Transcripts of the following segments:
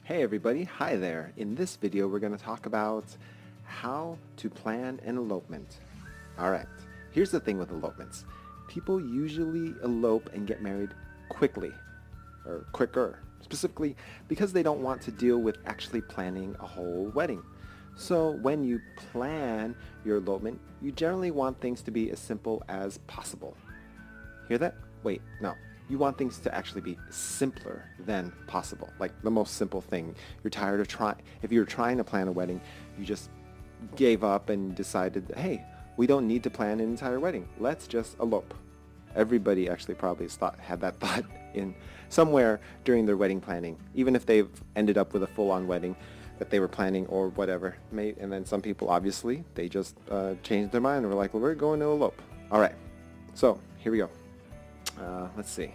Hey everybody, hi there. In this video we're going to talk about how to plan an elopement. Alright, here's the thing with elopements. People usually elope and get married quickly, or quicker, specifically because they don't want to deal with actually planning a whole wedding. So when you plan your elopement, you generally want things to be as simple as possible. Hear that? Wait, no. You want things to actually be simpler than possible, like the most simple thing. You're tired of trying. If you're trying to plan a wedding, you just gave up and decided, that, hey, we don't need to plan an entire wedding. Let's just elope. Everybody actually probably had that thought in somewhere during their wedding planning, even if they've ended up with a full-on wedding that they were planning or whatever. And then some people, obviously, they just changed their mind and were like, well, we're going to elope. All right, so here we go. Let's see.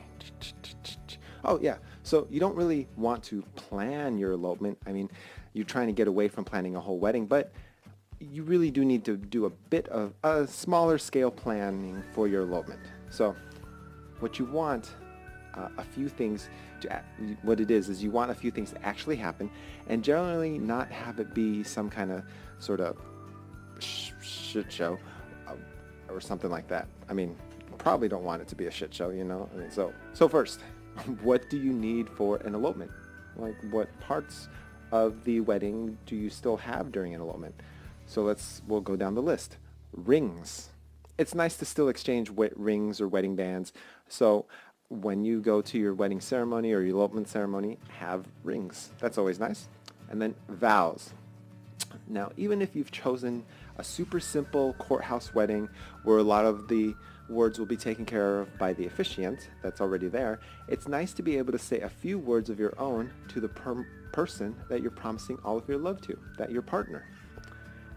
Oh yeah, so you don't really want to plan your elopement. I mean, you're trying to get away from planning a whole wedding, but you really do need to do a bit of a smaller scale planning for your elopement. So what you want, a few things to, what it is you want a few things to actually happen, and generally not have it be some kind of sort of shit show or something like that. I mean, probably don't want it to be a shit show, you know. I mean, so first, what do you need for an elopement? Like, what parts of the wedding do you still have during an elopement? So we'll go down the list. Rings. It's nice to still exchange rings or wedding bands. So when you go to your wedding ceremony or your elopement ceremony, have rings. That's always nice. And then vows. Now, even if you've chosen a super simple courthouse wedding where a lot of the words will be taken care of by the officiant that's already there, it's nice to be able to say a few words of your own to the person that you're promising all of your love to, that your partner.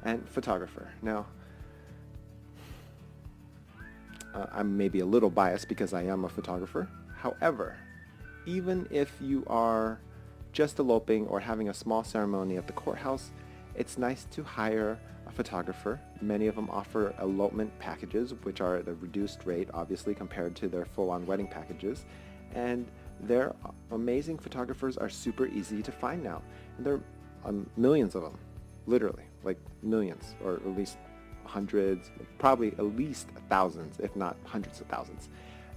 And photographer. Now, I'm maybe a little biased because I am a photographer. However, even if you are just eloping or having a small ceremony at the courthouse, it's nice to hire a photographer. Many of them offer elopement packages, which are at a reduced rate, obviously, compared to their full-on wedding packages. And their amazing photographers are super easy to find now. And there are millions of them, literally, like millions, or at least hundreds, probably at least thousands, if not hundreds of thousands.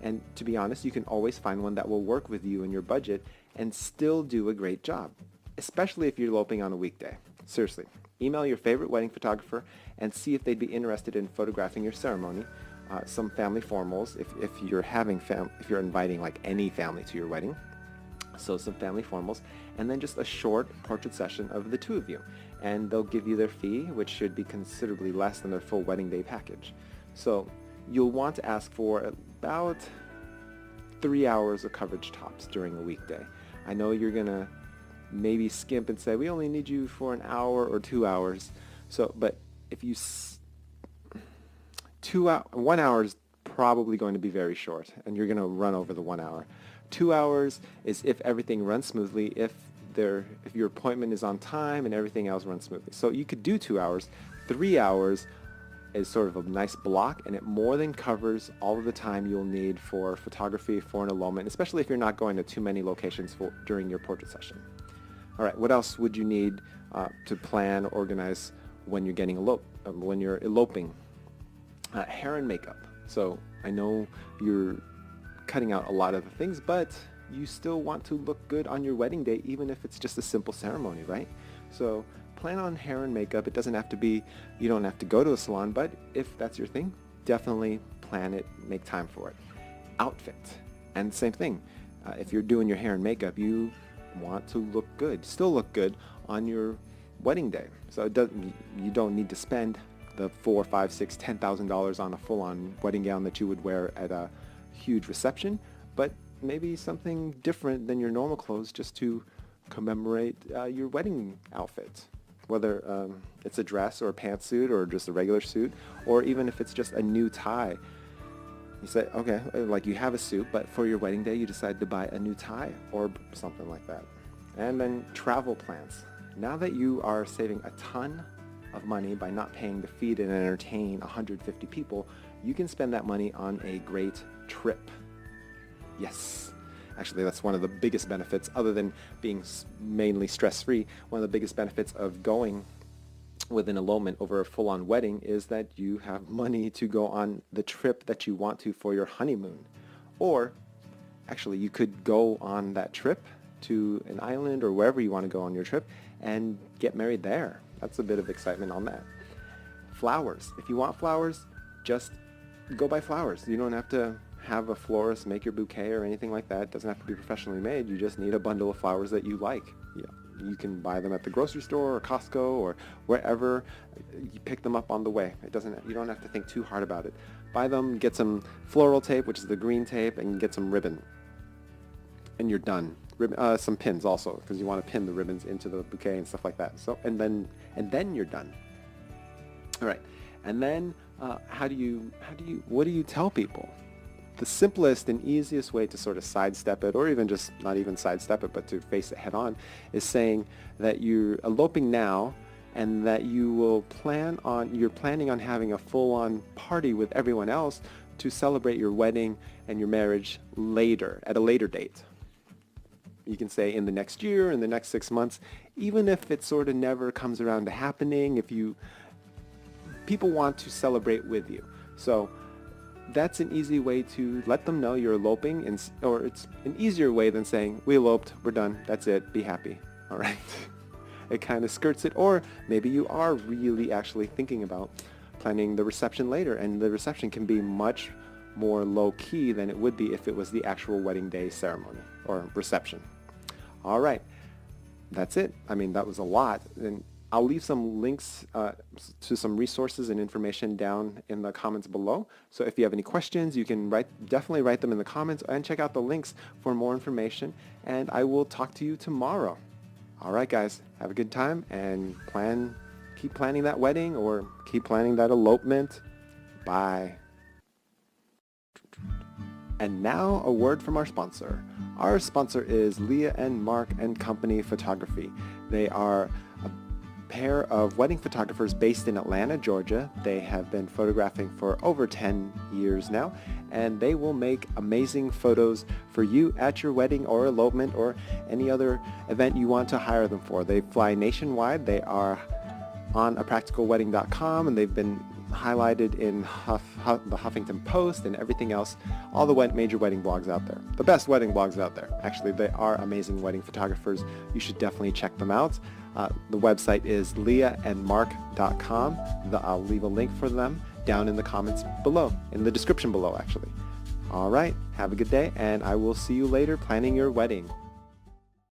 And to be honest, you can always find one that will work with you and your budget and still do a great job, especially if you're eloping on a weekday. Seriously, email your favorite wedding photographer and see if they'd be interested in photographing your ceremony. Some family formals, if you're if you're inviting like any family to your wedding. So some family formals, and then just a short portrait session of the two of you. And they'll give you their fee, which should be considerably less than their full wedding day package. So you'll want to ask for about 3 hours of coverage tops during a weekday. I know you're gonna maybe skimp and say, we only need you for an hour or 2 hours. So, but if you 1 hour is probably going to be very short, and you're going to run over the 1 hour. 2 hours is if everything runs smoothly, if your appointment is on time and everything else runs smoothly. So you could do 2 hours. 3 hours is sort of a nice block, and it more than covers all of the time you'll need for photography for an elopement, especially if you're not going to too many locations during your portrait session. All right, what else would you need to plan, organize when you're when you're eloping? Hair and makeup. So I know you're cutting out a lot of the things, but you still want to look good on your wedding day, even if it's just a simple ceremony, right? So plan on hair and makeup. It doesn't have to be, you don't have to go to a salon, but if that's your thing, definitely plan it, make time for it. Outfit. And same thing. If you're doing your hair and makeup, you want to look good, still look good on your wedding day. So you don't need to spend the $4, $5, $6, $10,000 on a full-on wedding gown that you would wear at a huge reception, but maybe something different than your normal clothes just to commemorate your wedding outfit. Whether it's a dress or a pantsuit or just a regular suit, or even if it's just a new tie. You say, okay, like you have a suit, but for your wedding day you decide to buy a new tie or something like that. And then travel plans. Now that you are saving a ton of money by not paying to feed and entertain 150 people, you can spend that money on a great trip. Yes. Actually, that's one of the biggest benefits, other than being mainly stress-free. One of the biggest benefits of going with an elopement over a full-on wedding is that you have money to go on the trip that you want to for your honeymoon. Or actually, you could go on that trip to an island or wherever you want to go on your trip and get married there. That's a bit of excitement on that. Flowers. If you want flowers, just go buy flowers. You don't have to have a florist make your bouquet or anything like that. It doesn't have to be professionally made. You just need a bundle of flowers that you like. Yeah. You can buy them at the grocery store or Costco or wherever. You pick them up on the way. You don't have to think too hard about it. Buy them, get some floral tape, which is the green tape, and get some ribbon. And you're done. Some pins also, because you want to pin the ribbons into the bouquet and stuff like that. So and then you're done. All right. And then what do you tell people? The simplest and easiest way to sort of sidestep it, or even just not even sidestep it, but to face it head on, is saying that you're eloping now and that you're planning on having a full-on party with everyone else to celebrate your wedding and your marriage later, at a later date. You can say in the next year, in the next 6 months, even if it sort of never comes around to happening, people want to celebrate with you. So that's an easy way to let them know you're eloping, or it's an easier way than saying, we eloped, we're done, that's it, be happy. All right. It kind of skirts it. Or maybe you are really actually thinking about planning the reception later, and the reception can be much more low-key than it would be if it was the actual wedding day ceremony or reception. All right. That's it. I mean, that was a lot. And I'll leave some links to some resources and information down in the comments below. So if you have any questions, you can definitely write them in the comments and check out the links for more information. And I will talk to you tomorrow. All right, guys, have a good time and keep planning that wedding or keep planning that elopement. Bye. And now a word from our sponsor. Our sponsor is Leah and Mark and Company Photography. They are a pair of wedding photographers based in Atlanta, Georgia. They have been photographing for over 10 years now, and they will make amazing photos for you at your wedding or elopement or any other event you want to hire them for. They fly nationwide. They are on apracticalwedding.com, and they've been highlighted in the Huffington Post and everything else, all the major wedding blogs out there. The best wedding blogs out there. Actually, they are amazing wedding photographers. You should definitely check them out. The website is leahandmark.com. I'll leave a link for them down in the comments below, in the description below, actually. All right, have a good day, and I will see you later planning your wedding.